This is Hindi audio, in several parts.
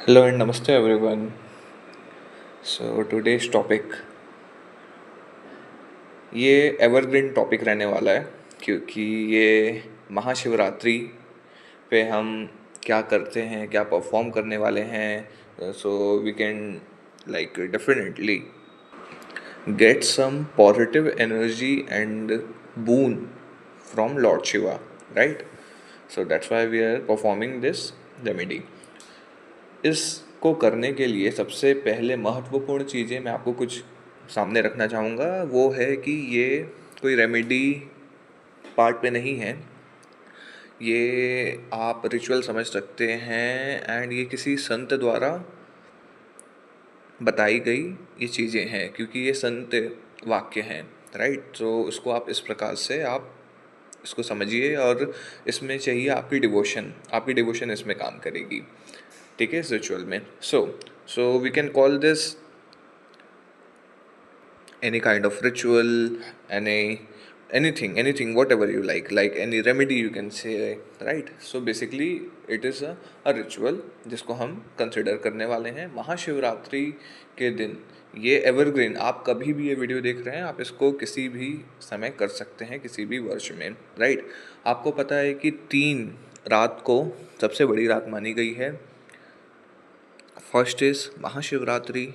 Hello and namaste everyone. So today's topic ये एवरग्रीन टॉपिक रहने वाला है क्योंकि ये महाशिवरात्रि पे हम क्या करते हैं, क्या परफॉर्म करने वाले हैं, so we can like definitely get some positive energy and boon from Lord Shiva, right? So that's why we are performing this remedy. इसको करने के लिए सबसे पहले महत्वपूर्ण चीज़ें मैं आपको कुछ सामने रखना चाहूँगा, वो है कि ये कोई रेमेडी पार्ट पे नहीं है। ये आप रिचुअल समझ सकते हैं एंड ये किसी संत द्वारा बताई गई ये चीज़ें हैं क्योंकि ये संत वाक्य हैं, राइट। तो इसको आप इस प्रकार से आप इसको समझिए और इसमें चाहिए आपकी डिवोशन इसमें काम करेगी, ठीक है, इस रिचुअल में। So we can call this any kind of ritual, anything whatever you like any remedy you can say, right? So basically it is a ritual जिसको हम कंसिडर करने वाले हैं महाशिवरात्रि के दिन। ये एवरग्रीन, आप कभी भी ये वीडियो देख रहे हैं, आप इसको किसी भी समय कर सकते हैं, किसी भी वर्ष में, राइट। आपको पता है कि 3 रात को सबसे बड़ी रात मानी गई है। First is Mahashivratri,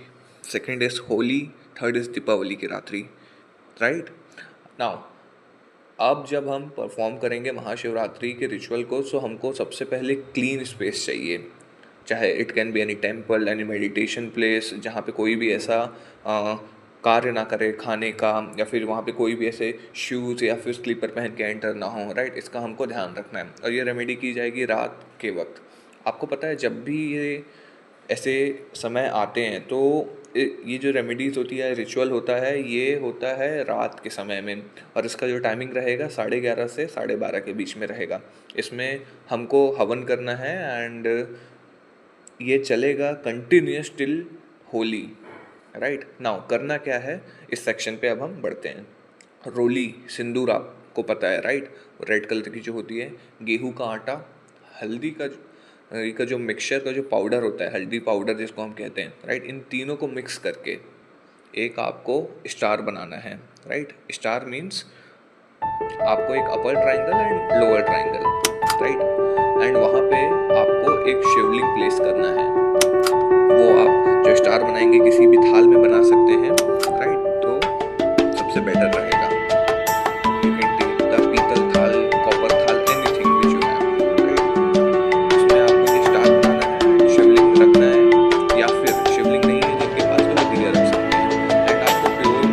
second is Holi, third is Deepavali की रात्रि, राइट। नाउ अब जब हम परफॉर्म करेंगे महाशिवरात्रि के रिचुअल को, सो हमको सबसे पहले क्लीन स्पेस चाहिए, चाहे it can be any temple, any meditation place, जहाँ पे कोई भी ऐसा कार्य ना करे खाने का, या फिर वहाँ पे कोई भी ऐसे शूज़ या फिर स्लीपर पहन के एंटर ना हो, राइट। इसका हमको ध्यान रखना है और ये रेमेडी की जाएगी रात के वक्त। आपको पता है जब भी ये ऐसे समय आते हैं तो ये जो रेमेडीज़ होती है, रिचुअल होता है, ये होता है रात के समय में, और इसका जो टाइमिंग रहेगा 11:30 से 12:30 के बीच में रहेगा। इसमें हमको हवन करना है एंड ये चलेगा continuous till Holi, right. Now करना क्या है, इस सेक्शन पे अब हम बढ़ते हैं। रोली, सिंदूर आपको पता है, राइट, रेड कलर की जो होती है, गेहूं का आटा, हल्दी का जो मिक्सचर का जो पाउडर होता है, हल्दी पाउडर जिसको हम कहते हैं, राइट। इन तीनों को मिक्स करके एक आपको स्टार बनाना है, राइट। स्टार मीन्स आपको एक अपर triangle and lower triangle, right, and वहाँ पे आपको एक शिवलिंग प्लेस करना है। वो आप जो स्टार बनाएंगे किसी भी थाल में बना सकते हैं, राइट, तो सबसे बेटर रहेगा। यू कैन टेक द पीतल थाल, कॉपर थाल, anything which you have, right. उसमें आपको एक स्टार बनाना है, शिवलिंग रखना है, या फिर शिवलिंग नहीं है जिनके पास, वो दिया रख सकते हैं, एंड आपको प्योर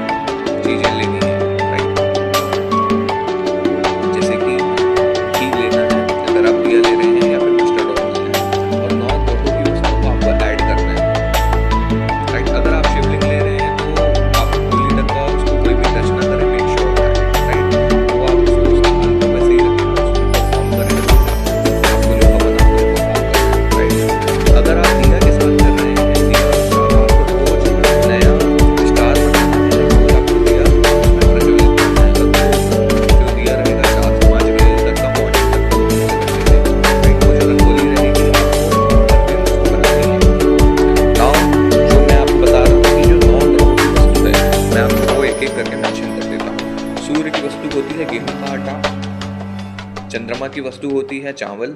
चीज़ें लेनी है, राइट। जैसे कि घी लेना है अगर आप दिया ले रहे हैं, या फिर मस्टर्ड ऑयल लेना है, और 9 ग्रहों की वस्तु को आपको ऐड करना है, राइट। अगर आप शिवलिंग ले रहे हैं तो आप होली तक का उसको कोई भी टच ना करें, मेक श्योर दैट, राइट। तो आप उसको उस स्थान पर वैसे ही रखें, उसको परफॉर्म करें, आपको जो हवन आपको परफॉर्म करना है, राइट। अगर आप दिया के साथ कर रहे हैं, दिया आपको रोज नया स्टार बनाना है, रोज आपको दिया उसमें प्रज्वलित करना है, जो दिया रहेगा 4 से 5 बजे तक का, मॉर्निंग तक का, राइट। वो जो रंगोली रहेगी आपको हर दिन उसको बनानी है। नाउ जो मैं आपको बता रहा हूँ कि जो 9 ग्रहों की वस्तु है, मैं आपको एक एक करके मेंशन कर देता हूँ। सूर्य की वस्तु होती है गेहूं का आटा, चंद्रमा की वस्तु होती है चावल,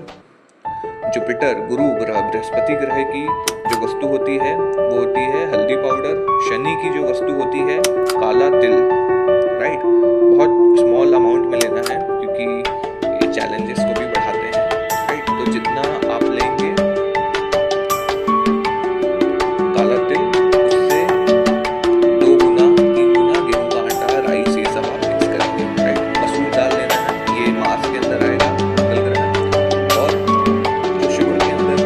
जुपिटर गुरु ग्रह बृहस्पति ग्रह की जो वस्तु होती है वो होती है हल्दी पाउडर, शनि की जो वस्तु होती है काला तिल, राइट। बहुत स्मॉल अमाउंट में लेना है क्योंकि ये चैलेंजेस को भी बढ़ाते हैं, राइट। तो जितना आप लेंगे काला तिल, उससे 2 गुना 3 गुना गेहूं का आटा, राइस, ये सब आप मिक्स करेंगे, राइट। मसूर दाल लेना है, ये मास के अंदर आएगा, मंगल ग्रह। और जो शुगर के अंदर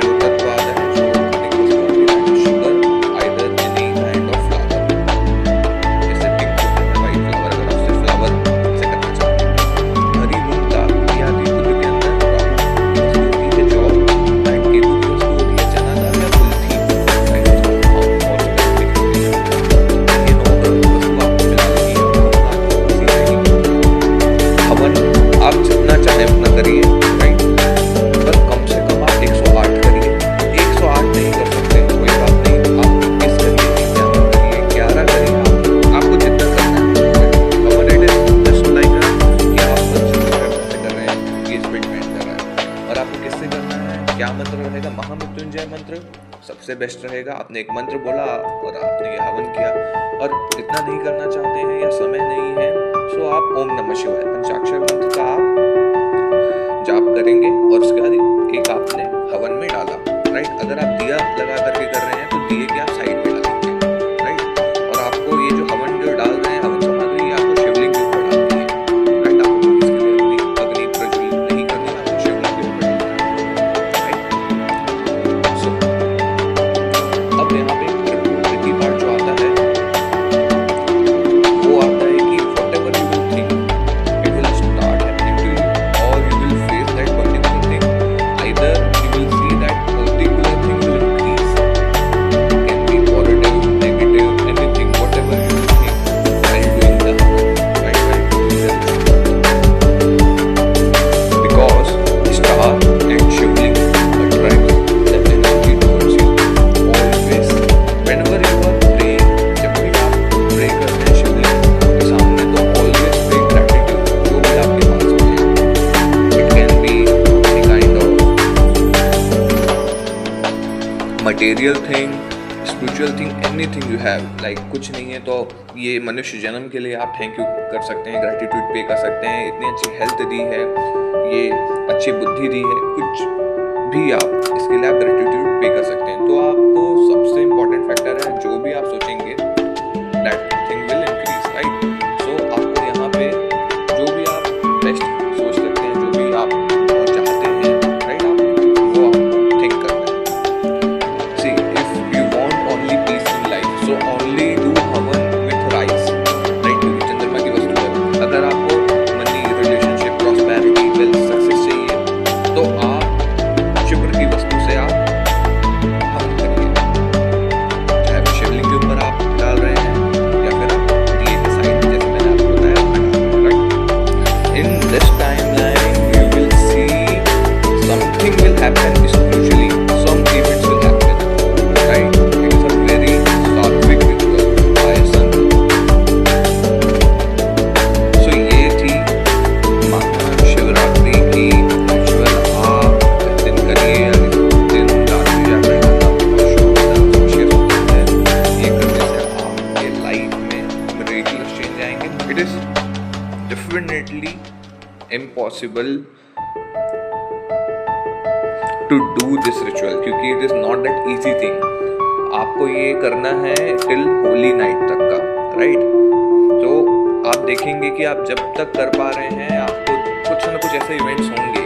जो तत्व आता है, जो खाने की वस्तु होती है, sugar either any kind of flower, जैसे पिंक होता है, वाइट फ्लावर क्या मंत्र रहेगा? महामृत्युंजय मंत्र सबसे बेस्ट रहेगा। आपने एक मंत्र बोला और आपने ये हवन किया, और इतना नहीं करना चाहते हैं या समय नहीं है, सो आप ओम नमः शिवाय पंचाक्षर मंत्र का आप जाप करेंगे और उसके बाद एक आपने हवन में डाला, राइट। अगर आप दिया लगा करके कर रहे हैं तो दिए के आप साइड में डालेंगे, राइट। और आपको ये जो हवन जो डाल रहे हैं, हवन सामग्री आपको शिवलिंग के ऊपर डालनी है, राइट। आपको इसके लिए अपनी अग्नि प्रज्वलित नहीं करनी, आपको शिवलिंग के ऊपर डालना है, राइट। सो अब यहाँ पे ट्रिकी पार्ट जो आता है वो आता है कि whatever you will think, it will start happening to you, or you will face that particular thing. Either you will see that particular thing will increase, can be positive, negative, anything, whatever you will think while doing the hवन, right? While doing the because star and shivling attracts the energy towards you always. Whenever you are praying, जब भी आप प्रे करते हैं शिवलिंग के सामने, तो always pray gratitude, जो भी आपके पास है। It can be any kind of material thing, spiritual thing, anything you have, like कुछ नहीं है तो ये मनुष्य जन्म के लिए आप थैंक यू कर सकते हैं, ग्रेटिट्यूड पे कर सकते हैं। इतनी अच्छी हेल्थ दी है, ये अच्छी बुद्धि दी है, कुछ भी आप इसके लिए आप ग्रेटिट्यूड पे कर सकते हैं। तो आपको सबसे इम्पोर्टेंट फैक्टर है, जो भी आप सोचेंगे that thing will increase, right. So आपको यहाँ पे जो भी आप बेस्ट सोच सकते हैं, जो भी आप और चाहते हैं, राइट, आप वो आपको थिंक करना है। See if you want only peace in life, so only do havan with rice, right, क्योंकि चंद्रमा की वस्तु है। अगर आपको money, relationship, prosperity, wealth, success चाहिए, तो आप शुक्र की वस्तु से आप हवन करिए, चाहे वो शिवलिंग के ऊपर आप डाल रहे हैं या फिर आप दिए के साइड, जैसे मैंने आपको बताया, right. In this timeline you will see something will happen spiritually, some events will happen, right. It is a very sattvic ritual by sun. So ये थी महाशिवरात्रि की रिचुअल। आप दिन करिए या दिन रात्रि जाकर करना बहुत शुभ होता है, शेयर होता है। ये करने से आपके लाइफ में मिरेकल्स चेंज आएंगे। It is definitely impossible to do this ritual, क्योंकि it is not that easy thing. आपको ये करना है टिल होली नाइट तक का, राइट। तो आप देखेंगे कि आप जब तक कर पा रहे हैं, आपको कुछ ना कुछ ऐसे इवेंट्स होंगे